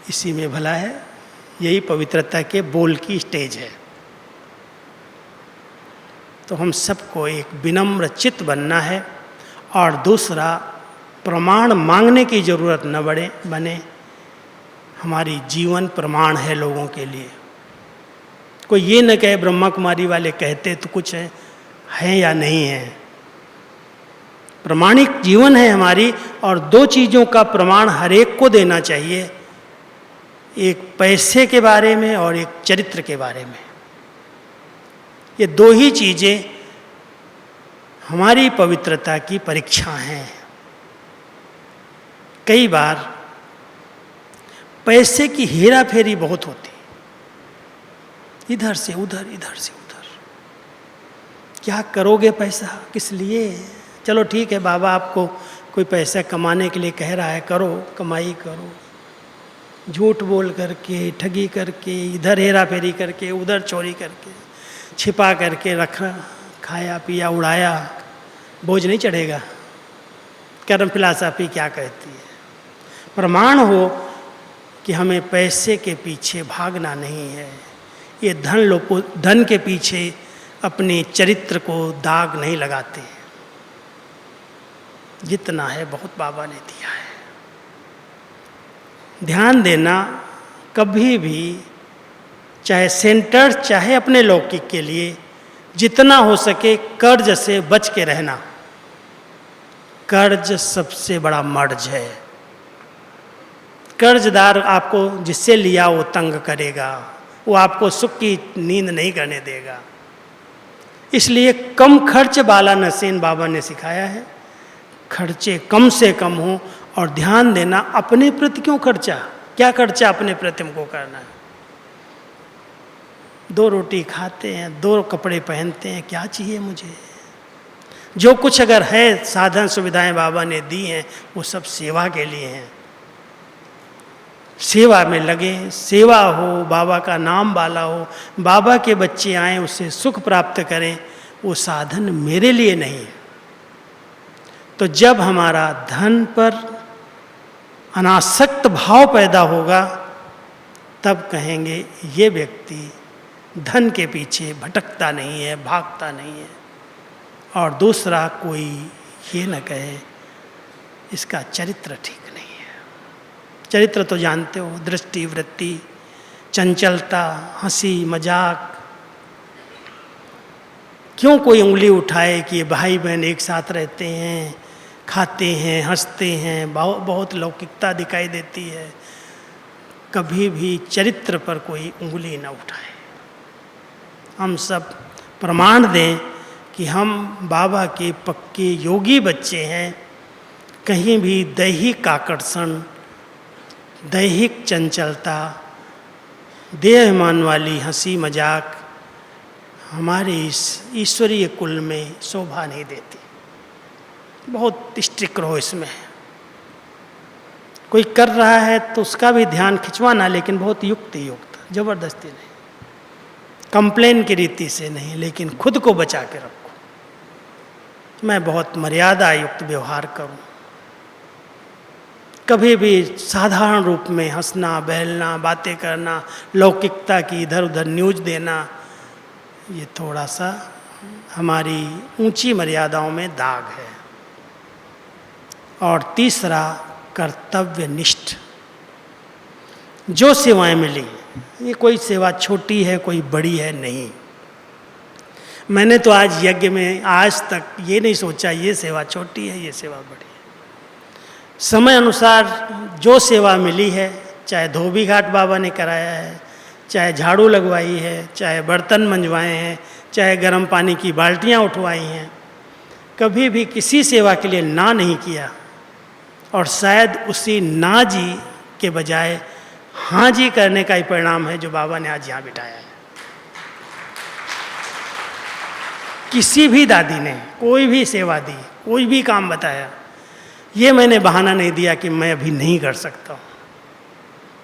इसी में भला है। यही पवित्रता के बोल की स्टेज है। तो हम सबको एक विनम्र चित्त बनना है। और दूसरा, प्रमाण मांगने की ज़रूरत न बने। हमारी जीवन प्रमाण है लोगों के लिए। कोई ये न कहे ब्रह्मा कुमारी वाले कहते तो कुछ है या नहीं है। प्रमाणिक जीवन है हमारी, और दो चीज़ों का प्रमाण हर एक को देना चाहिए, एक पैसे के बारे में और एक चरित्र के बारे में। ये दो ही चीज़ें हमारी पवित्रता की परीक्षा हैं। कई बार पैसे की हेरा फेरी बहुत होती, इधर से उधर, इधर से उधर। क्या करोगे पैसा, किस लिए? चलो ठीक है, बाबा आपको कोई पैसा कमाने के लिए कह रहा है, करो, कमाई करो। झूठ बोल करके, ठगी करके, इधर हेरा फेरी करके, उधर चोरी करके, छिपा करके रखा, खाया पिया उड़ाया, बोझ नहीं चढ़ेगा। कर्म फिलॉसफी क्या कहती है? प्रमाण हो कि हमें पैसे के पीछे भागना नहीं है। ये धन के पीछे अपने चरित्र को दाग नहीं लगाते। जितना है बहुत बाबा ने दिया है। ध्यान देना, कभी भी चाहे सेंटर चाहे अपने लौकिक के लिए जितना हो सके कर्ज से बच के रहना। कर्ज सबसे बड़ा मर्ज है। कर्जदार आपको जिससे लिया वो तंग करेगा, वो आपको सुख की नींद नहीं करने देगा। इसलिए कम खर्च वाला नसीन बाबा ने सिखाया है। खर्चे कम से कम हो, और ध्यान देना अपने प्रति क्यों खर्चा, क्या खर्चा अपने प्रति हमको करना है। 2 रोटी खाते हैं, 2 कपड़े पहनते हैं, क्या चाहिए मुझे? जो कुछ अगर है साधन सुविधाएं बाबा ने दी हैं, वो सब सेवा के लिए हैं। सेवा में लगे, सेवा हो, बाबा का नाम वाला हो, बाबा के बच्चे आएँ उससे सुख प्राप्त करें, वो साधन मेरे लिए नहीं है। तो जब हमारा धन पर अनासक्त भाव पैदा होगा, तब कहेंगे ये व्यक्ति धन के पीछे भटकता नहीं है, भागता नहीं है। और दूसरा कोई ये न कहे इसका चरित्र ठीक नहीं है। चरित्र तो जानते हो, दृष्टि, वृत्ति, चंचलता, हंसी मजाक। क्यों कोई उंगली उठाए कि ये भाई बहन एक साथ रहते हैं, खाते हैं, हंसते हैं, बहुत लौकिकता दिखाई देती है। कभी भी चरित्र पर कोई उंगली न उठाए। हम सब प्रमाण दें कि हम बाबा के पक्के योगी बच्चे हैं। कहीं भी दैहिक आकर्षण, दैहिक चंचलता, देहमान वाली हंसी मजाक हमारे इस ईश्वरीय कुल में शोभा नहीं देती। बहुत स्ट्रिक्ट रहो इसमें। कोई कर रहा है तो उसका भी ध्यान खिंचवाना, लेकिन बहुत युक्त जबरदस्ती नहीं, कंप्लेन की रीति से नहीं, लेकिन खुद को बचा के रखो। मैं बहुत मर्यादा युक्त व्यवहार करूं। कभी भी साधारण रूप में हंसना, बहलना, बातें करना, लौकिकता की इधर उधर न्यूज देना, ये थोड़ा सा हमारी ऊंची मर्यादाओं में दाग है। और तीसरा, कर्तव्यनिष्ठ। जो सेवाएं मिली, ये कोई सेवा छोटी है, कोई बड़ी है, नहीं। मैंने तो आज यज्ञ में आज तक ये नहीं सोचा ये सेवा छोटी है, ये सेवा बड़ी है। समय अनुसार जो सेवा मिली है, चाहे धोबी घाट बाबा ने कराया है, चाहे झाड़ू लगवाई है, चाहे बर्तन मंजवाए हैं, चाहे गर्म पानी की बाल्टियाँ उठवाई हैं, कभी भी किसी सेवा के लिए ना नहीं किया। और शायद उसी ना जी के बजाय हाँ जी करने का ही परिणाम है जो बाबा ने आज यहाँ बिठाया है। किसी भी दादी ने कोई भी सेवा दी, कोई भी काम बताया, ये मैंने बहाना नहीं दिया कि मैं अभी नहीं कर सकता हूँ,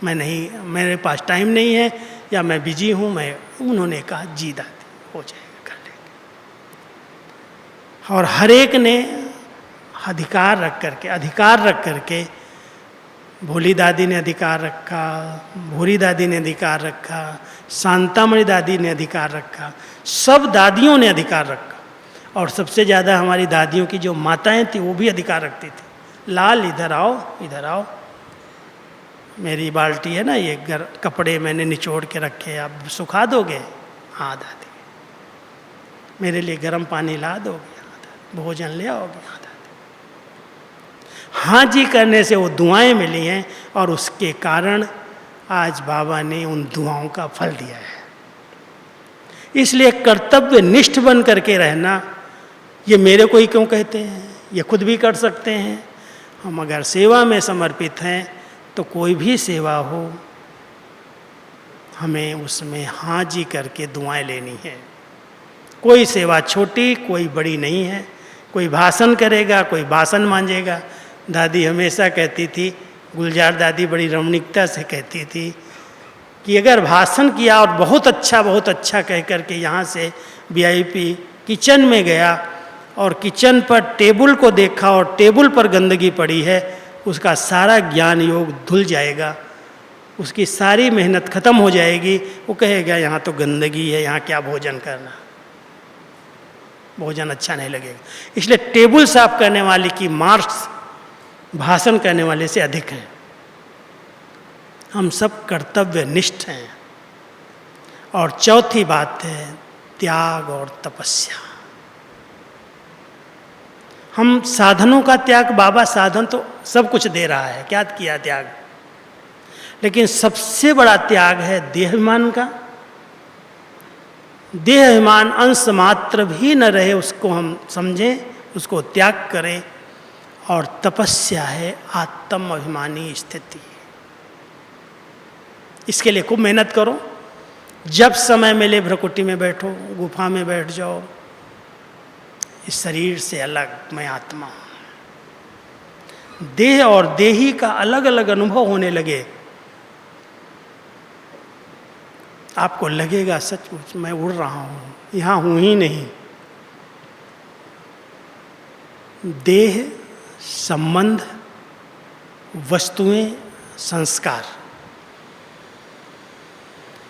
मैं नहीं, मेरे पास टाइम नहीं है, या मैं बिजी हूँ। उन्होंने कहा जी दादी हो जाएगा, कर लेंगे। और हर एक ने अधिकार रख करके भोली दादी ने अधिकार रखा, भूरी दादी ने अधिकार रखा, शांतामणि दादी ने अधिकार रखा, सब दादियों ने अधिकार रखा। और सबसे ज़्यादा हमारी दादियों की जो माताएं थी वो भी अधिकार रखती थी, लाल इधर आओ, इधर आओ, मेरी बाल्टी है ना, ये कपड़े मैंने निचोड़ के रखे, आप सुखा दोगे? हाँ दादी। मेरे लिए गर्म पानी ला दोगे? हाँ दादी। भोजन ले आओगे? हाँ दादी। हाँ जी करने से वो दुआएं मिली हैं, और उसके कारण आज बाबा ने उन दुआओं का फल दिया है। इसलिए कर्तव्य निष्ठ बन करके रहना, ये मेरे को ही क्यों कहते हैं, ये खुद भी कर सकते हैं। हम अगर सेवा में समर्पित हैं तो कोई भी सेवा हो, हमें उसमें हाँ जी करके दुआएं लेनी है। कोई सेवा छोटी कोई बड़ी नहीं है। कोई भाषण करेगा, कोई बासन मांजेगा। दादी हमेशा कहती थी, गुलजार दादी बड़ी रमणीकता से कहती थी कि अगर भाषण किया और बहुत अच्छा कह करके यहाँ से VIP किचन में गया और किचन पर टेबल को देखा और टेबल पर गंदगी पड़ी है, उसका सारा ज्ञान योग धुल जाएगा, उसकी सारी मेहनत खत्म हो जाएगी। वो कहेगा यहाँ तो गंदगी है, यहाँ क्या भोजन करना, भोजन अच्छा नहीं लगेगा। इसलिए टेबल साफ करने वाले की मार्क्स भाषण करने वाले से अधिक हैं। हम सब कर्तव्य निष्ठ हैं। और चौथी बात है त्याग और तपस्या। हम साधनों का त्याग, बाबा साधन तो सब कुछ दे रहा है, क्या किया त्याग, लेकिन सबसे बड़ा त्याग है देहाभिमान का। देहाभिमान अंश मात्र भी न रहे, उसको हम समझें, उसको त्याग करें। और तपस्या है आत्म अभिमानी स्थिति। इसके लिए खूब मेहनत करो। जब समय मिले भ्रकुटी में बैठो, गुफा में बैठ जाओ, इस शरीर से अलग मैं आत्मा हूं। देह और देही का अलग अलग अनुभव होने लगे, आपको लगेगा सचमुच मैं उड़ रहा हूं, यहां हूं ही नहीं। देह, संबंध, वस्तुएं, संस्कार,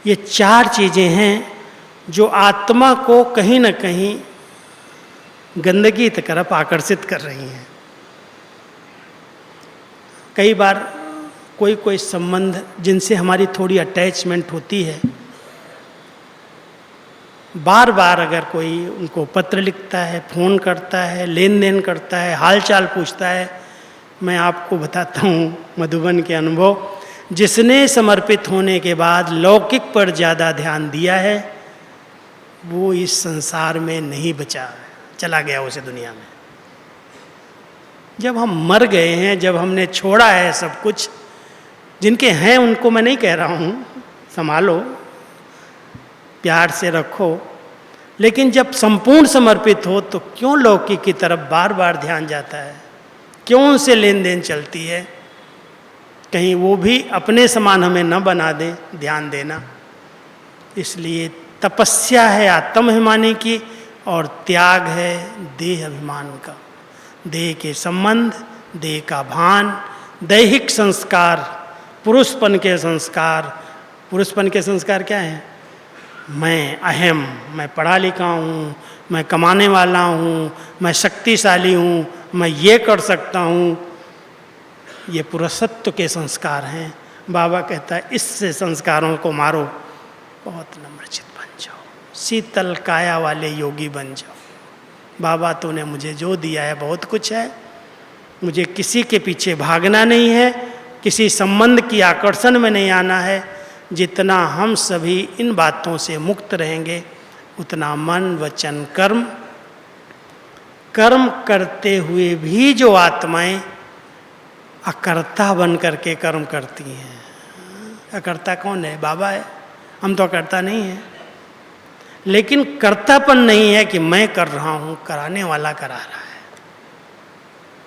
ये चार चीजें हैं जो आत्मा को कहीं न कहीं गंदगी की तरफ आकर्षित कर रही हैं। कई बार कोई कोई संबंध जिनसे हमारी थोड़ी अटैचमेंट होती है, बार बार अगर कोई उनको पत्र लिखता है, फ़ोन करता है, लेन देन करता है, हाल चाल पूछता है, मैं आपको बताता हूँ मधुबन के अनुभव। जिसने समर्पित होने के बाद लौकिक पर ज़्यादा ध्यान दिया है, वो इस संसार में नहीं बचा, चला गया उसे दुनिया में। जब हम मर गए हैं, जब हमने छोड़ा है सब कुछ, जिनके हैं उनको मैं नहीं कह रहा हूँ, संभालो, प्यार से रखो, लेकिन जब संपूर्ण समर्पित हो तो क्यों लौकिक की तरफ बार बार ध्यान जाता है, क्यों उनसे लेन देन चलती है? कहीं वो भी अपने समान हमें न बना दे, ध्यान देना। इसलिए तपस्या है आत्माभिमानी की और त्याग है देह अभिमान का। देह के संबंध, देह का भान, दैहिक संस्कार, पुरुषपन के संस्कार। पुरुषपन के संस्कार क्या है? मैं अहम, मैं पढ़ा लिखा हूँ, मैं कमाने वाला हूँ, मैं शक्तिशाली हूँ, मैं ये कर सकता हूँ। ये पुरुषत्व के संस्कार हैं। बाबा कहता है इससे संस्कारों को मारो, बहुत नम्रचित बन जाओ, शीतल काया वाले योगी बन जाओ। बाबा तूने मुझे जो दिया है बहुत कुछ है, मुझे किसी के पीछे भागना नहीं है, किसी संबंध की आकर्षण में नहीं आना है। जितना हम सभी इन बातों से मुक्त रहेंगे, उतना मन वचन कर्म, कर्म करते हुए भी जो आत्माएं अकर्ता बन करके कर्म करती हैं। अकर्ता कौन है? बाबा है। हम तो अकर्ता नहीं हैं, लेकिन कर्तापन नहीं है कि मैं कर रहा हूँ, कराने वाला करा रहा है।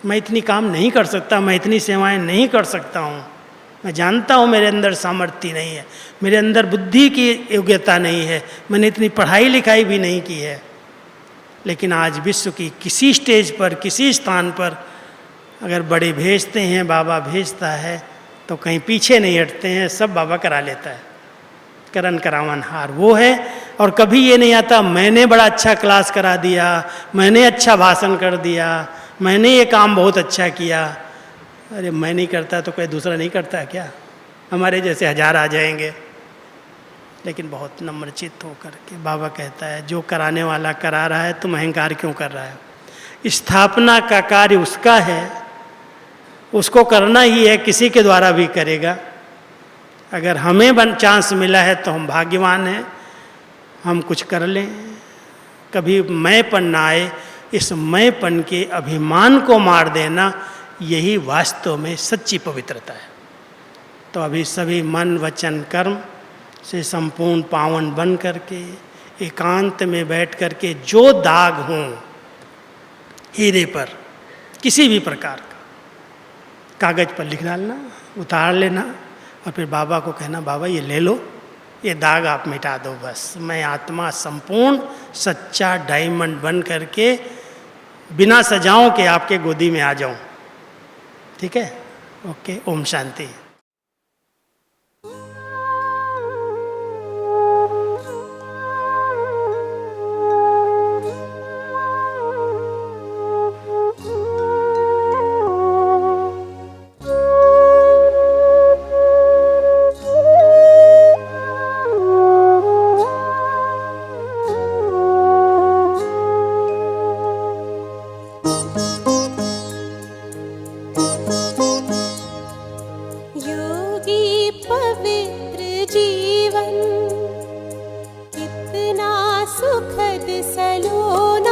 मैं इतनी काम नहीं कर सकता, मैं इतनी सेवाएं नहीं कर सकता हूँ, मैं जानता हूँ मेरे अंदर सामर्थ्य नहीं है, मेरे अंदर बुद्धि की योग्यता नहीं है, मैंने इतनी पढ़ाई लिखाई भी नहीं की है। लेकिन आज विश्व की किसी स्टेज पर, किसी स्थान पर अगर बड़े भेजते हैं, बाबा भेजता है, तो कहीं पीछे नहीं हटते हैं, सब बाबा करा लेता है। करन करावन हार वो है। और कभी ये नहीं आता मैंने बड़ा अच्छा क्लास करा दिया, मैंने अच्छा भाषण कर दिया, मैंने ये काम बहुत अच्छा किया। अरे मैं नहीं करता तो कोई दूसरा नहीं करता क्या? हमारे जैसे 1000 आ जाएंगे। लेकिन बहुत नम्रचित्त होकर के बाबा कहता है, जो कराने वाला करा रहा है, तुम अहंकार क्यों कर रहा है? स्थापना का कार्य उसका है, उसको करना ही है, किसी के द्वारा भी करेगा। अगर हमें चांस मिला है तो हम भाग्यवान हैं, हम कुछ कर लें, कभी मैंपन ना आए। इस मैंपन के अभिमान को मार देना, यही वास्तव में सच्ची पवित्रता है। तो अभी सभी मन वचन कर्म से संपूर्ण पावन बन करके एकांत में बैठ करके जो दाग हों हीरे पर किसी भी प्रकार का, कागज पर लिख डालना, उतार लेना और फिर बाबा को कहना, बाबा ये ले लो, ये दाग आप मिटा दो, बस मैं आत्मा संपूर्ण सच्चा डायमंड बन करके बिना सजाओं के आपके गोदी में आ जाऊं। ठीक है? ओके, ओम शांति। योगी पवित्र जीवन कितना सुखद सलोना।